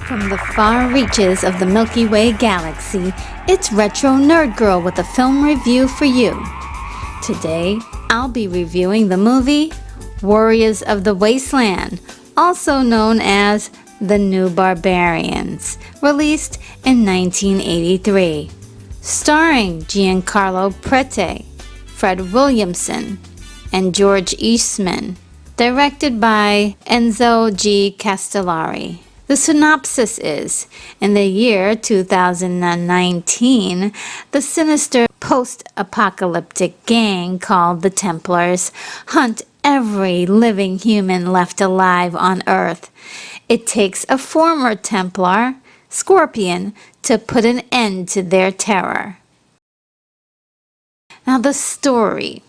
From the far reaches of the Milky Way galaxy, it's Retro Nerd Girl with a film review for you. Today, I'll be reviewing the movie Warriors of the Wasteland, also known as The New Barbarians, released in 1983. Starring Giancarlo Prete, Fred Williamson, and George Eastman. Directed by Enzo G. Castellari. The synopsis is, in the year 2019, the sinister post-apocalyptic gang called the Templars hunt every living human left alive on Earth. It takes a former Templar, Scorpion, to put an end to their terror. Now the story.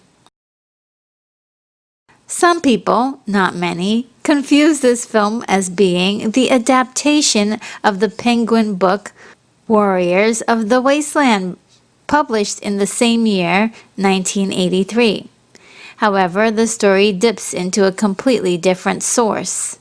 Some people, not many, confuse this film as being the adaptation of the Penguin book Warriors of the Wasteland, published in the same year, 1983. However, the story dips into a completely different source.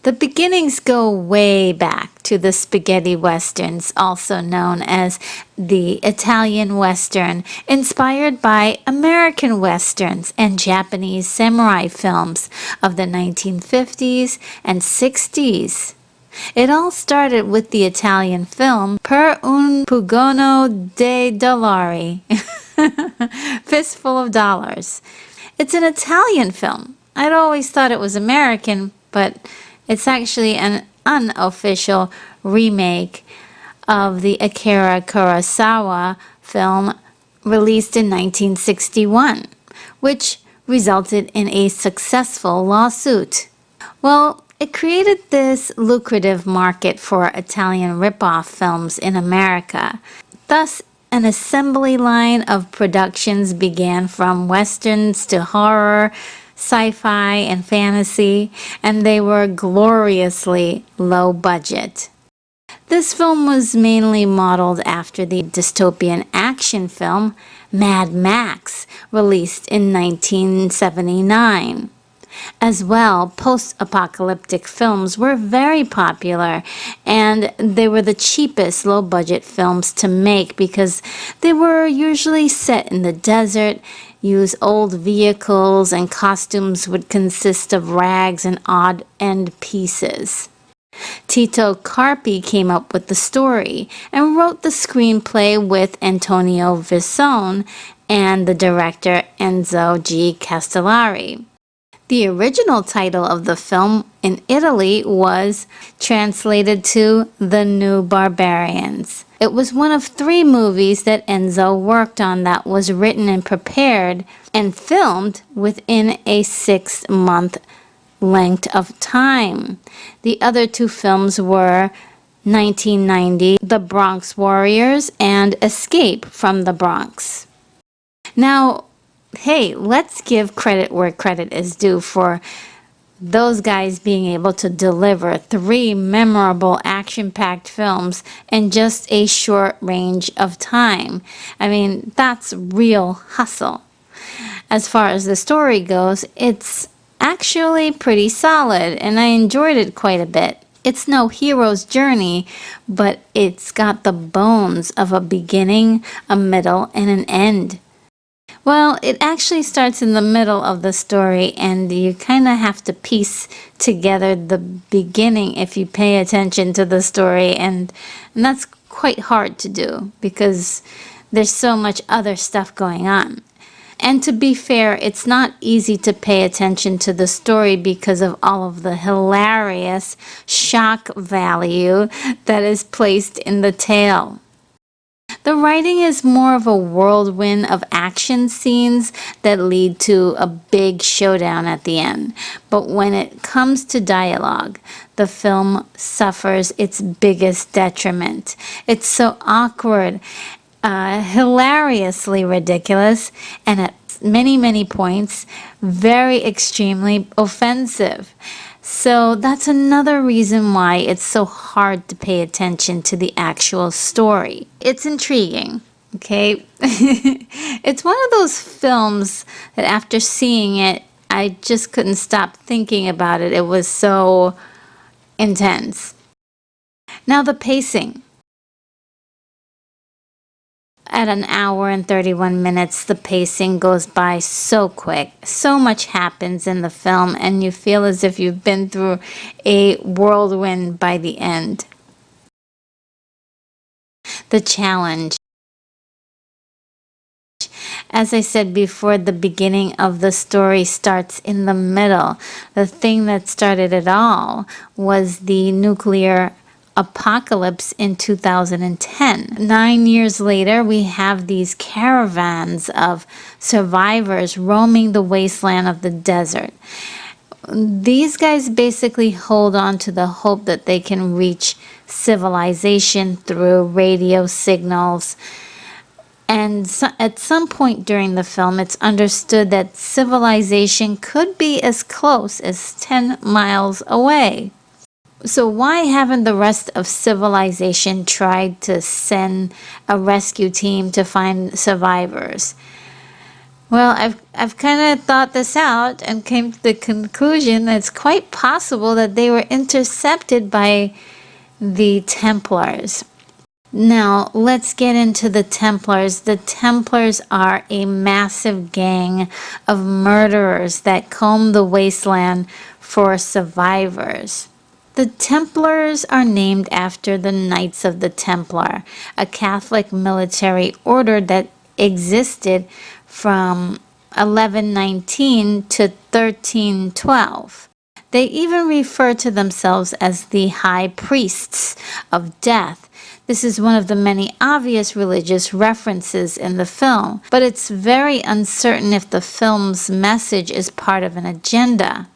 The beginnings go way back to the spaghetti westerns, also known as the Italian Western, inspired by American westerns and Japanese samurai films of the 1950s and 60s. It all started with the Italian film Per un pugno di dollari, Fistful of Dollars. It's an Italian film. I'd always thought it was American, but it's actually an unofficial remake of the Akira Kurosawa film released in 1961, which resulted in a successful lawsuit. Well, it created this lucrative market for Italian rip-off films in America. Thus, an assembly line of productions began from westerns to horror, sci-fi, and fantasy, and they were gloriously low budget. This film was mainly modeled after the dystopian action film Mad Max, released in 1979. As well, post-apocalyptic films were very popular, and they were the cheapest low-budget films to make because they were usually set in the desert, use old vehicles, and costumes would consist of rags and odd end pieces. Tito Carpi came up with the story and wrote the screenplay with Antonio Visone and the director Enzo G. Castellari. The original title of the film in Italy was translated to The New Barbarians. It was one of 3 movies that Enzo worked on that was written and prepared and filmed within a 6-month length of time. The other 2 films were 1990, The Bronx Warriors, and Escape from the Bronx. Now, hey, let's give credit where credit is due for those guys being able to deliver 3 memorable action-packed films in just a short range of time. I mean, that's real hustle. As far as the story goes, it's actually pretty solid, and I enjoyed it quite a bit. It's no hero's journey, but it's got the bones of a beginning, a middle, and an end. Well, it actually starts in the middle of the story, and you kind of have to piece together the beginning if you pay attention to the story, and that's quite hard to do because there's so much other stuff going on. And to be fair, it's not easy to pay attention to the story because of all of the hilarious shock value that is placed in the tale. The writing is more of a whirlwind of action scenes that lead to a big showdown at the end. But when it comes to dialogue, the film suffers its biggest detriment. It's so awkward, hilariously ridiculous, and at many points, very extremely offensive. So that's another reason why it's so hard to pay attention to the actual story. It's intriguing, okay? It's one of those films that after seeing it, I just couldn't stop thinking about it. It was so intense. Now the pacing. At an hour and 31 minutes, the pacing goes by so quick. So much happens in the film, and you feel as if you've been through a whirlwind by the end. The challenge. As I said before, the beginning of the story starts in the middle. The thing that started it all was the nuclear apocalypse in 2010. 9 years later, we have these caravans of survivors roaming the wasteland of the desert. These guys basically hold on to the hope that they can reach civilization through radio signals. And so, at some point during the film, it's understood that civilization could be as close as 10 miles away. So why haven't the rest of civilization tried to send a rescue team to find survivors? Well, I've kind of thought this out and came to the conclusion that it's quite possible that they were intercepted by the Templars. Now, let's get into the Templars. The Templars are a massive gang of murderers that comb the wasteland for survivors. The Templars are named after the Knights of the Templar, a Catholic military order that existed from 1119 to 1312. They even refer to themselves as the High Priests of Death. This is one of the many obvious religious references in the film, but it's very uncertain if the film's message is part of an agenda.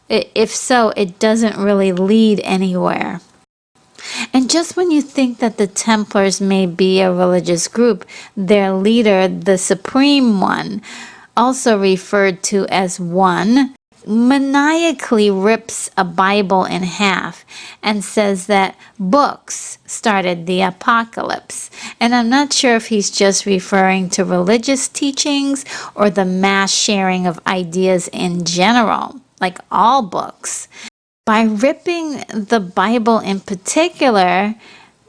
If so, it doesn't really lead anywhere. And just when you think that the Templars may be a religious group, their leader, the Supreme One, also referred to as One, maniacally rips a Bible in half and says that books started the apocalypse. And I'm not sure if he's just referring to religious teachings or the mass sharing of ideas in general, like all books. By ripping the Bible in particular,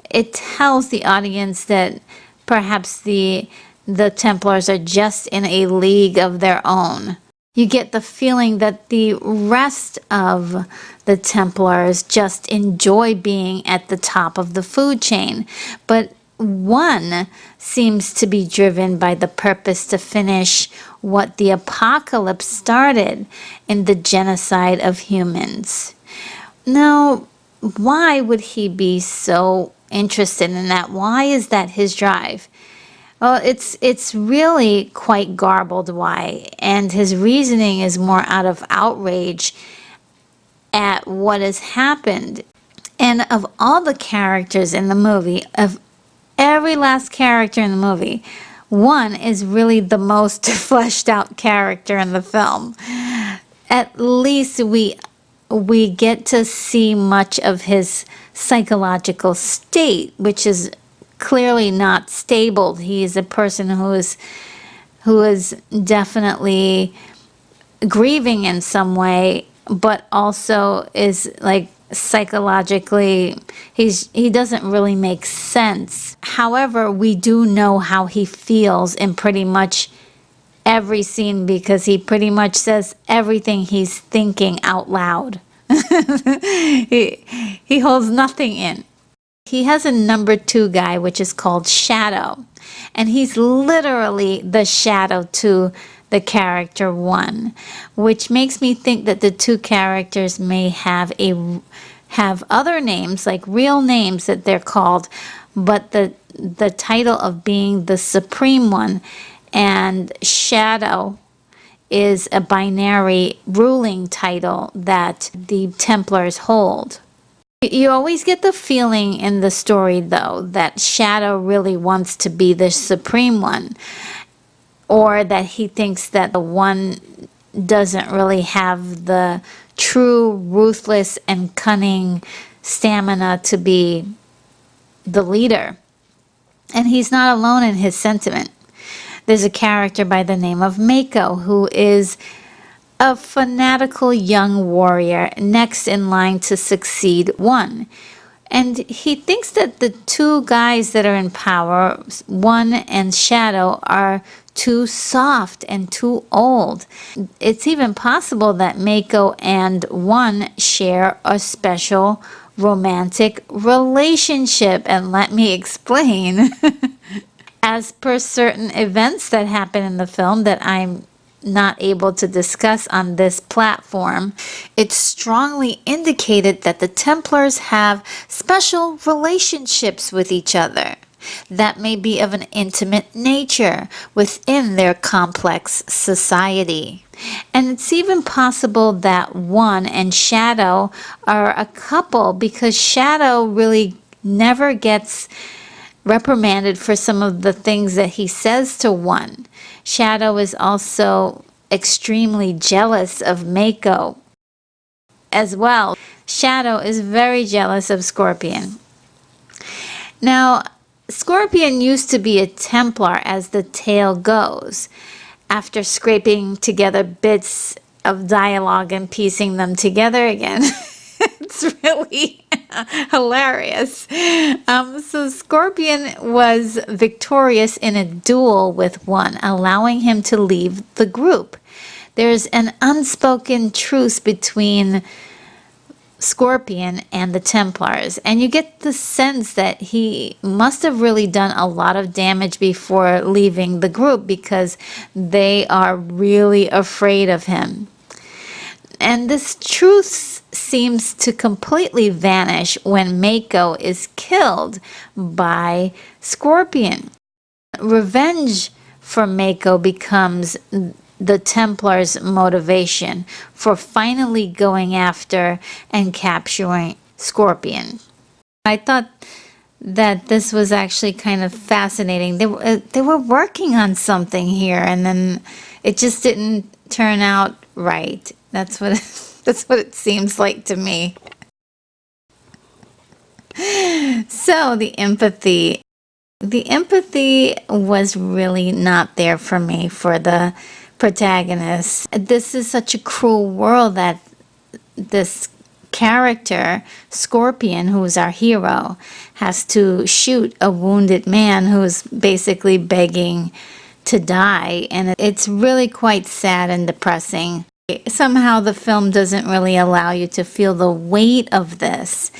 it tells the audience that perhaps the Templars are just in a league of their own. You get the feeling that the rest of the Templars just enjoy being at the top of the food chain. But one seems to be driven by the purpose to finish what the apocalypse started in the genocide of humans. Now, why would he be so interested in that? Why is that his drive? Well, it's really quite garbled why, and his reasoning is more out of outrage at what has happened. And of all the characters in the movie, of every last character in the movie, One is really the most fleshed out character in the film. At least we get to see much of his psychological state, which is clearly not stable. He is a person who is definitely grieving in some way, but also is like psychologically he doesn't really make sense. However, we do know how he feels in pretty much every scene because he pretty much says everything he's thinking out loud. He holds nothing in. He has a number 2 guy, which is called Shadow, and he's literally the shadow to the character One, which makes me think that the 2 characters may have other names, like real names that they're called, but the title of being the Supreme One and Shadow is a binary ruling title that the Templars hold. You always get the feeling in the story, though, that Shadow really wants to be the Supreme One, or that he thinks that the One doesn't really have the true, ruthless, and cunning stamina to be the leader. And he's not alone in his sentiment. There's a character by the name of Mako who is a fanatical young warrior next in line to succeed One. And he thinks that the two guys that are in power, One and Shadow, are too soft and too old. It's even possible that Mako and One share a special romantic relationship. And let me explain. As per certain events that happen in the film that I'm not able to discuss on this platform, it's strongly indicated that the Templars have special relationships with each other that may be of an intimate nature within their complex society. And it's even possible that One and Shadow are a couple because Shadow really never gets reprimanded for some of the things that he says to One. Shadow is also extremely jealous of Mako as well. Shadow is very jealous of Scorpion. Now, Scorpion used to be a Templar as the tale goes. After scraping together bits of dialogue and piecing them together again. It's really hilarious. So Scorpion was victorious in a duel with One, allowing him to leave the group. There's an unspoken truce between Scorpion and the Templars, and you get the sense that he must have really done a lot of damage before leaving the group because they are really afraid of him. And this truth seems to completely vanish when Mako is killed by Scorpion. Revenge for Mako becomes the Templars' motivation for finally going after and capturing Scorpion. I thought that this was actually kind of fascinating. They were working on something here, and then it just didn't turn out right. That's what it seems like to me. So the empathy was really not there for me for the protagonist. This is such a cruel world that this character, Scorpion, who is our hero, has to shoot a wounded man who's basically begging to die, and it's really quite sad and depressing. Somehow the film doesn't really allow you to feel the weight of this.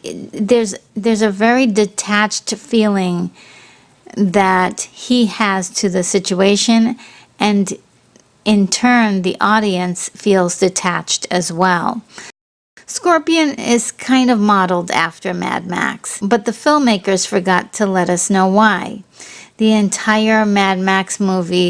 There's a very detached feeling that he has to the situation, and in turn the audience feels detached as well. Scorpion is kind of modeled after Mad Max, but the filmmakers forgot to let us know why. The entire Mad Max movie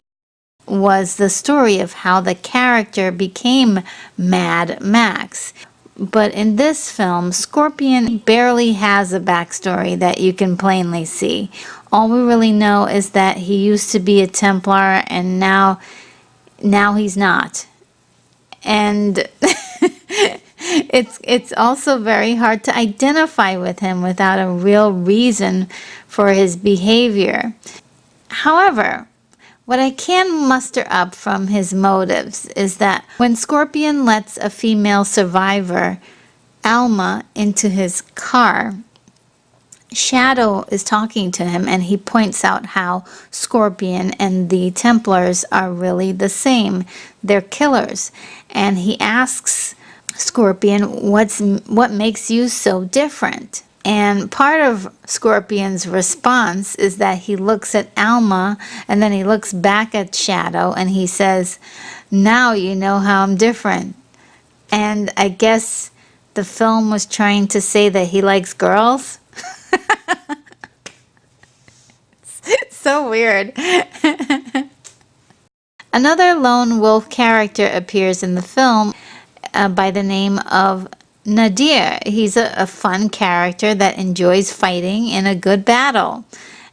was the story of how the character became Mad Max. But in this film, Scorpion barely has a backstory that you can plainly see. All we really know is that he used to be a Templar and now he's not. And it's also very hard to identify with him without a real reason for his behavior. However, what I can muster up from his motives is that when Scorpion lets a female survivor, Alma, into his car, Shadow is talking to him and he points out how Scorpion and the Templars are really the same. They're killers. And he asks Scorpion, what makes you so different? And part of Scorpion's response is that he looks at Alma and then he looks back at Shadow and he says, now you know how I'm different. And I guess the film was trying to say that he likes girls. It's so weird. Another lone wolf character appears in the film by the name of Nadir. He's a fun character that enjoys fighting in a good battle.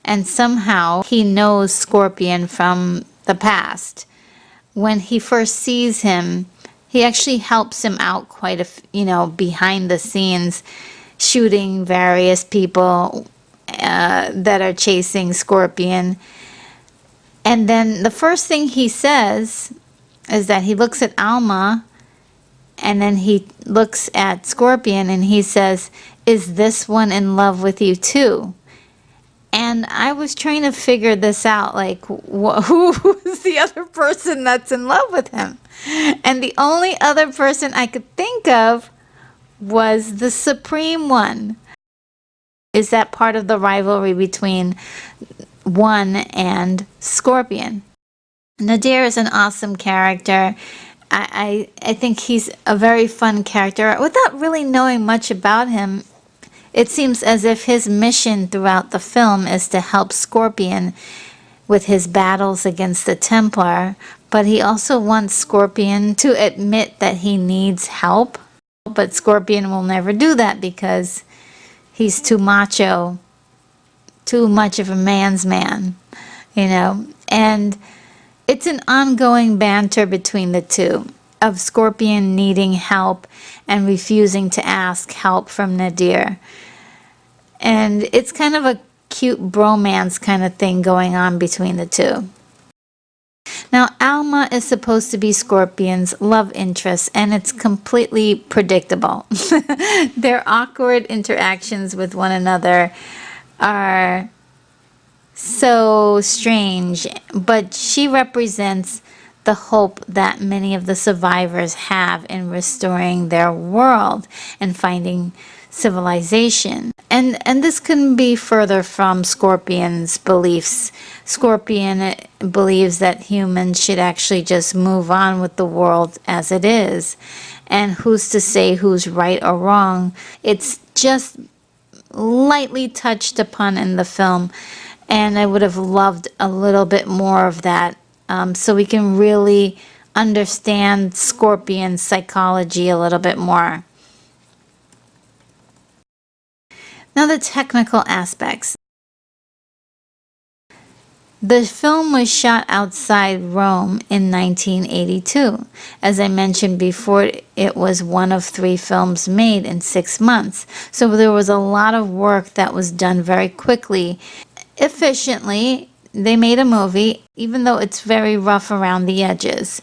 And somehow he knows Scorpion from the past. When he first sees him, he actually helps him out quite behind the scenes, shooting various people that are chasing Scorpion. And then the first thing he says is that he looks at Alma And then he looks at Scorpion and he says, "Is this one in love with you too?" And I was trying to figure this out, like, who is the other person that's in love with him? And the only other person I could think of was the Supreme One. Is that part of the rivalry between One and Scorpion? Nadir is an awesome character. I think he's a very fun character. Without really knowing much about him, it seems as if his mission throughout the film is to help Scorpion with his battles against the Templar, but he also wants Scorpion to admit that he needs help. But Scorpion will never do that because he's too macho, too much of a man's man, you know. And it's an ongoing banter between the two, of Scorpion needing help and refusing to ask help from Nadir. And it's kind of a cute bromance kind of thing going on between the two. Now, Alma is supposed to be Scorpion's love interest, and it's completely predictable. Their awkward interactions with one another are so strange, but she represents the hope that many of the survivors have in restoring their world and finding civilization. And this can be further from Scorpion's beliefs. Scorpion believes that humans should actually just move on with the world as it is. And who's to say who's right or wrong? It's just lightly touched upon in the film. And I would have loved a little bit more of that, so we can really understand Scorpion's psychology a little bit more. Now, the technical aspects. The film was shot outside Rome in 1982. As I mentioned before, it was one of 3 films made in 6 months. So there was a lot of work that was done very quickly. Efficiently, they made a movie, even though it's very rough around the edges.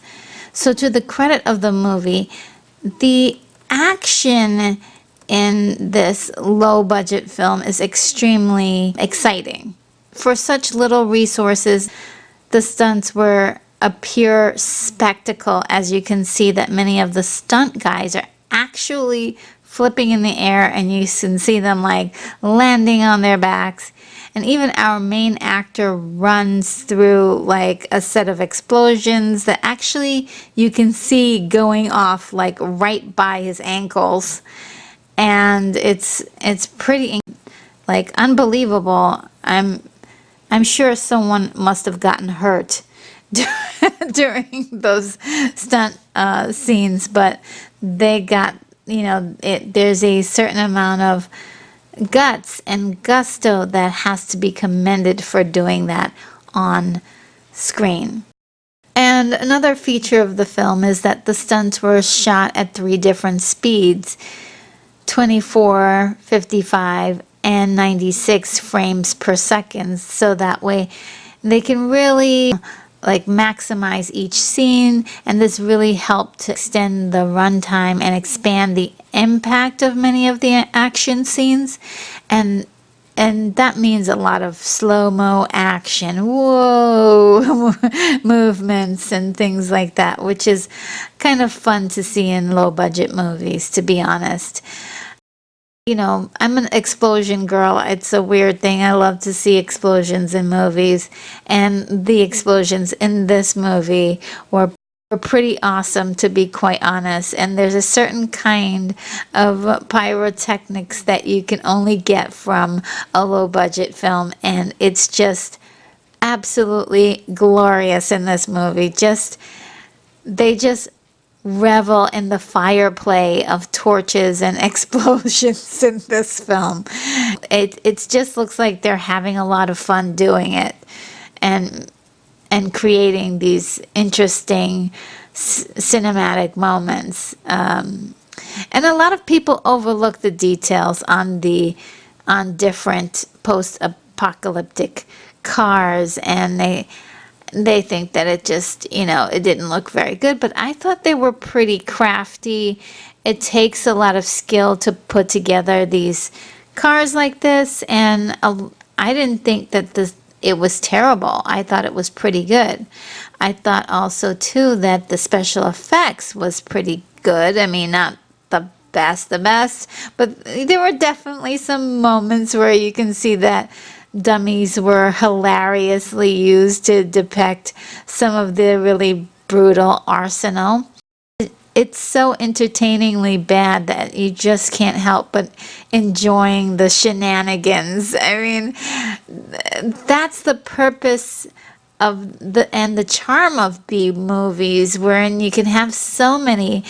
So to the credit of the movie, the action in this low-budget film is extremely exciting. For such little resources, the stunts were a pure spectacle, as you can see that many of the stunt guys are actually flipping in the air, and you can see them like landing on their backs. And even our main actor runs through like a set of explosions that actually you can see going off like right by his ankles. And it's pretty like unbelievable. I'm sure someone must have gotten hurt during those stunt scenes, but they got, you know, there's a certain amount of guts and gusto that has to be commended for doing that on screen. And another feature of the film is that the stunts were shot at 3 different speeds, 24, 55, and 96 frames per second, so that way they can really like maximize each scene, and this really helped to extend the runtime and expand the impact of many of the action scenes, and that means a lot of slow-mo action, whoa, movements and things like that, which is kind of fun to see in low-budget movies, to be honest. You know, I'm an explosion girl. It's a weird thing. I love to see explosions in movies, and the explosions in this movie were pretty awesome, to be quite honest. And there's a certain kind of pyrotechnics that you can only get from a low budget film, and it's just absolutely glorious in this movie. They just revel in the fire play of torches and explosions in this film. It just looks like they're having a lot of fun doing it, and creating these interesting cinematic moments. And a lot of people overlook the details on different post-apocalyptic cars, and they think that it just, it didn't look very good, but I thought they were pretty crafty. It takes a lot of skill to put together these cars like this, and I didn't think that it was terrible. I thought it was pretty good. I thought also too that the special effects was pretty good. I mean, not the best, but there were definitely some moments where you can see that dummies were hilariously used to depict some of the really brutal arsenal. It's so entertainingly bad that you just can't help but enjoying the shenanigans. I mean, that's the purpose of the charm of B movies, wherein you can have so many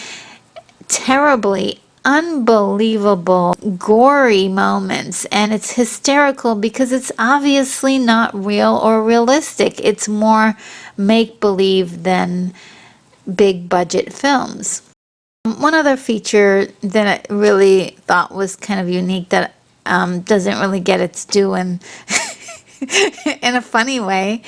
terribly unbelievable gory moments, and it's hysterical because it's obviously not real or realistic. It's more make-believe than big budget films. One other feature that I really thought was kind of unique that doesn't really get its due in in a funny way.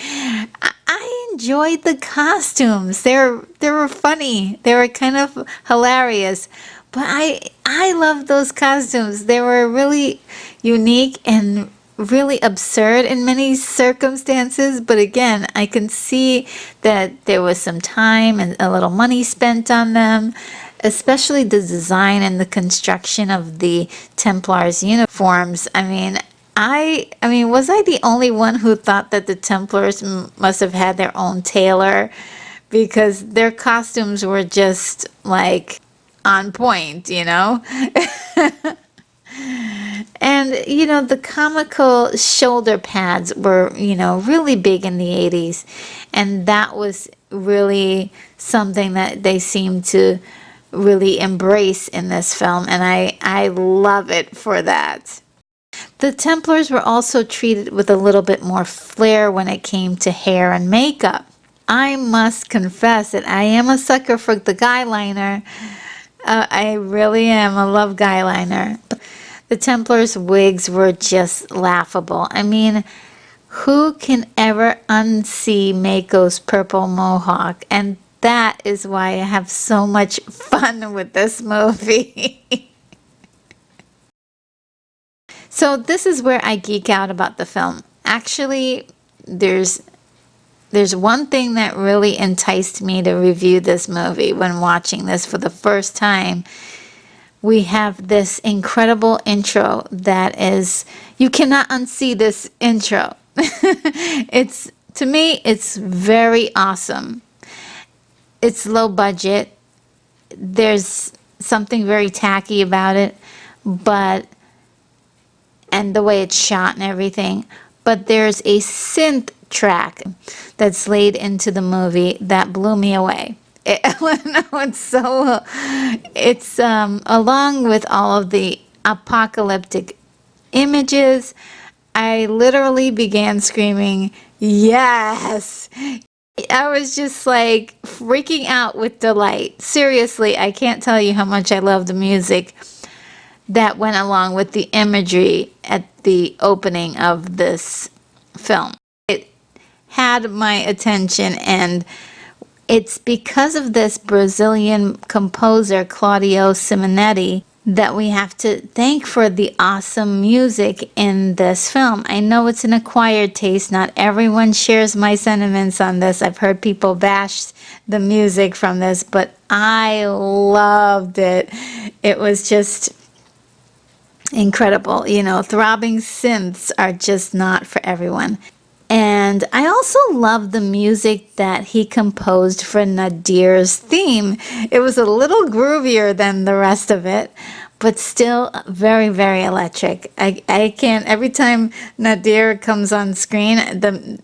I enjoyed the costumes. They were funny. They were kind of hilarious. But I love those costumes. They were really unique and really absurd in many circumstances. But again, I can see that there was some time and a little money spent on them, especially the design and the construction of the Templars uniforms. I mean, was I the only one who thought that the Templars must have had their own tailor? Because their costumes were just like on point, And, the comical shoulder pads were, really big in the 80s. And that was really something that they seemed to really embrace in this film. And I love it for that. The Templars were also treated with a little bit more flair when it came to hair and makeup. I must confess that I am a sucker for the guy liner. I really am. I love guy liner. The Templars' wigs were just laughable. I mean, who can ever unsee Mako's purple mohawk? And that is why I have so much fun with this movie. So this is where I geek out about the film. Actually, there's one thing that really enticed me to review this movie when watching this for the first time. We have this incredible intro that is, you cannot unsee this intro. To me, it's very awesome. It's low budget. There's something very tacky about it, and the way it's shot and everything. But there's a synth track that's laid into the movie that blew me away. It's along with all of the apocalyptic images, I literally began screaming, yes! I was just like freaking out with delight. Seriously, I can't tell you how much I love the music that went along with the imagery at the opening of this film. It had my attention, and it's because of this Brazilian composer, Claudio Simonetti, that we have to thank for the awesome music in this film. I know it's an acquired taste. Not everyone shares my sentiments on this. I've heard people bash the music from this, but I loved it. It was just incredible. Throbbing synths are just not for everyone. And I also love the music that he composed for Nadir's theme. It was a little groovier than the rest of it, but still very, very electric. I can't, every time Nadir comes on screen,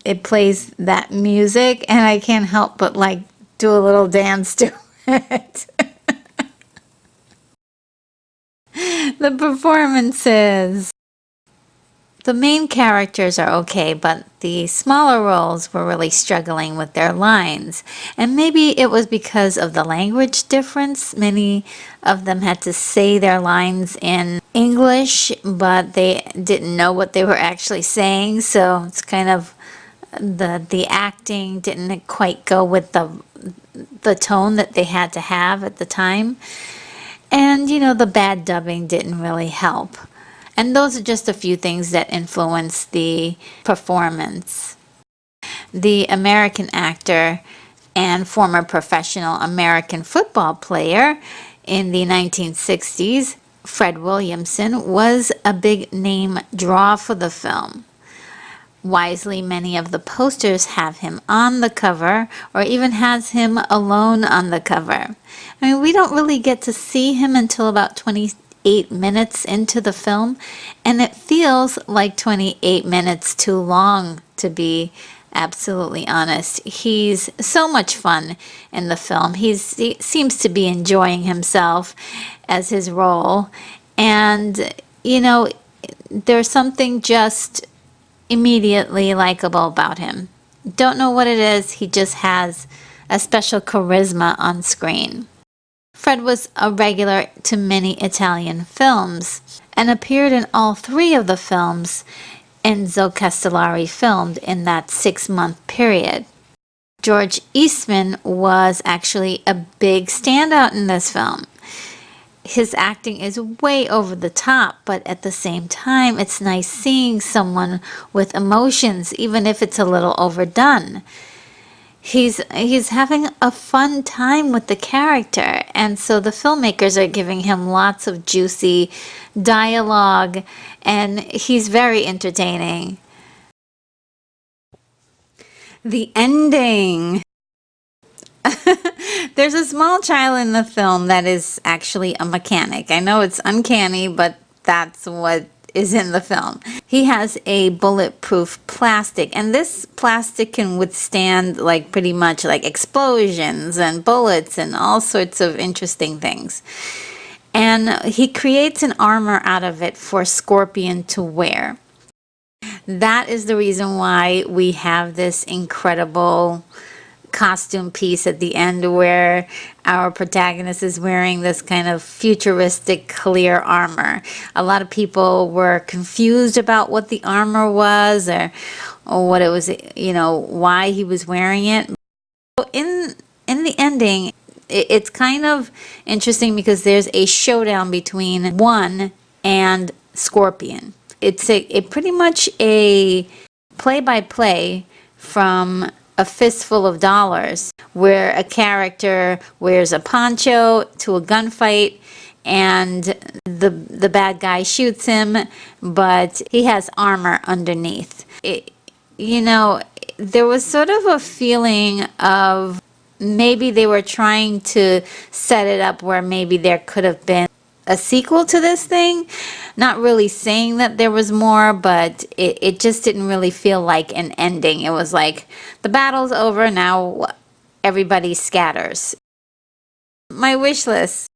it plays that music, and I can't help but do a little dance to it. The performances. The main characters are okay, but the smaller roles were really struggling with their lines. And maybe it was because of the language difference. Many of them had to say their lines in English, but they didn't know what they were actually saying. So it's kind of the acting didn't quite go with the tone that they had to have at the time. And, the bad dubbing didn't really help. And those are just a few things that influenced the performance. The American actor and former professional American football player in the 1960s, Fred Williamson, was a big name draw for the film. Wisely, many of the posters have him on the cover or even has him alone on the cover. I mean, we don't really get to see him until about 28 minutes into the film, and it feels like 28 minutes too long, to be absolutely honest. He's so much fun in the film. He seems to be enjoying himself as his role, and there's something just immediately likable about him. Don't know what it is, he just has a special charisma on screen. Fred was a regular to many Italian films and appeared in all 3 of the films Enzo Castellari filmed in that 6-month period. George Eastman was actually a big standout in this film. His acting is way over the top, but at the same time, it's nice seeing someone with emotions, even if it's a little overdone. He's having a fun time with the character, and so the filmmakers are giving him lots of juicy dialogue, and he's very entertaining. The ending. There's a small child in the film that is actually a mechanic. I know it's uncanny, but that's what is in the film. He has a bulletproof plastic, and this plastic can withstand pretty much explosions and bullets and all sorts of interesting things. And he creates an armor out of it for Scorpion to wear. That is the reason why we have this incredible costume piece at the end where our protagonist is wearing this kind of futuristic clear armor. A lot of people were confused about what the armor was or what it was, why he was wearing it. In the ending, it's kind of interesting because there's a showdown between one and Scorpion. It's pretty much a play-by-play from A Fistful of Dollars, where a character wears a poncho to a gunfight and the bad guy shoots him, but he has armor underneath. There was sort of a feeling of maybe they were trying to set it up where maybe there could have been a sequel to this thing. Not really saying that there was more, but it just didn't really feel like an ending. It was like, the battle's over, now everybody scatters. My wish list.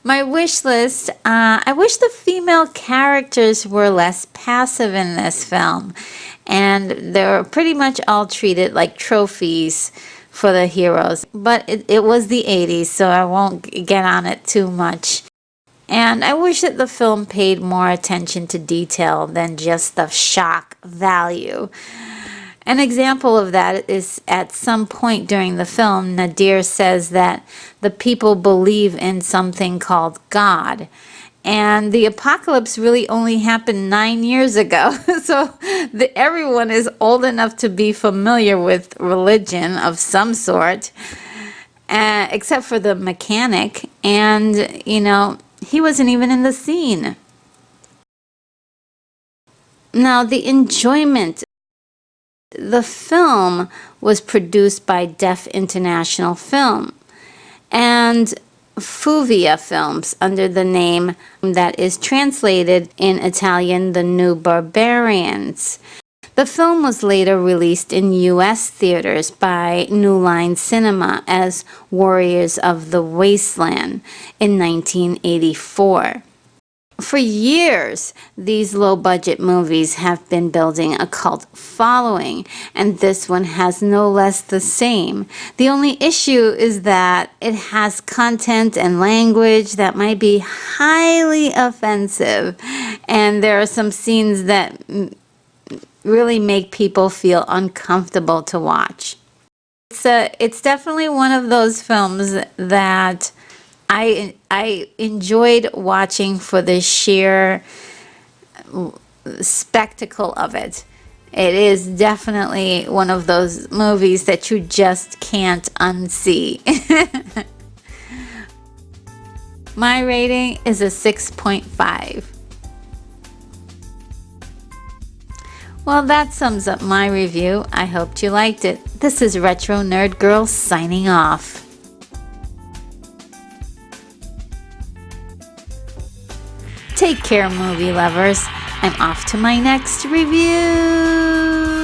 I wish the female characters were less passive in this film, and they were pretty much all treated like trophies for the heroes. But it was the 80s, so I won't get on it too much. And I wish that the film paid more attention to detail than just the shock value. An example of that is at some point during the film, Nadir says that the people believe in something called God. And the apocalypse really only happened 9 years ago. So everyone is old enough to be familiar with religion of some sort, except for the mechanic. And, he wasn't even in the scene. Now, the enjoyment. The film was produced by Deaf International Film and Fuvia Films under the name that is translated in Italian The New Barbarians. The film was later released in U.S. theaters by New Line Cinema as Warriors of the Wasteland in 1984. For years, these low-budget movies have been building a cult following, and this one has no less the same. The only issue is that it has content and language that might be highly offensive, and there are some scenes that really make people feel uncomfortable to watch. It's definitely one of those films that I enjoyed watching for the sheer spectacle of it. It is definitely one of those movies that you just can't unsee. My rating is a 6.5. Well, that sums up my review. I hoped you liked it. This is Retro Nerd Girl signing off. Take care, movie lovers. I'm off to my next review.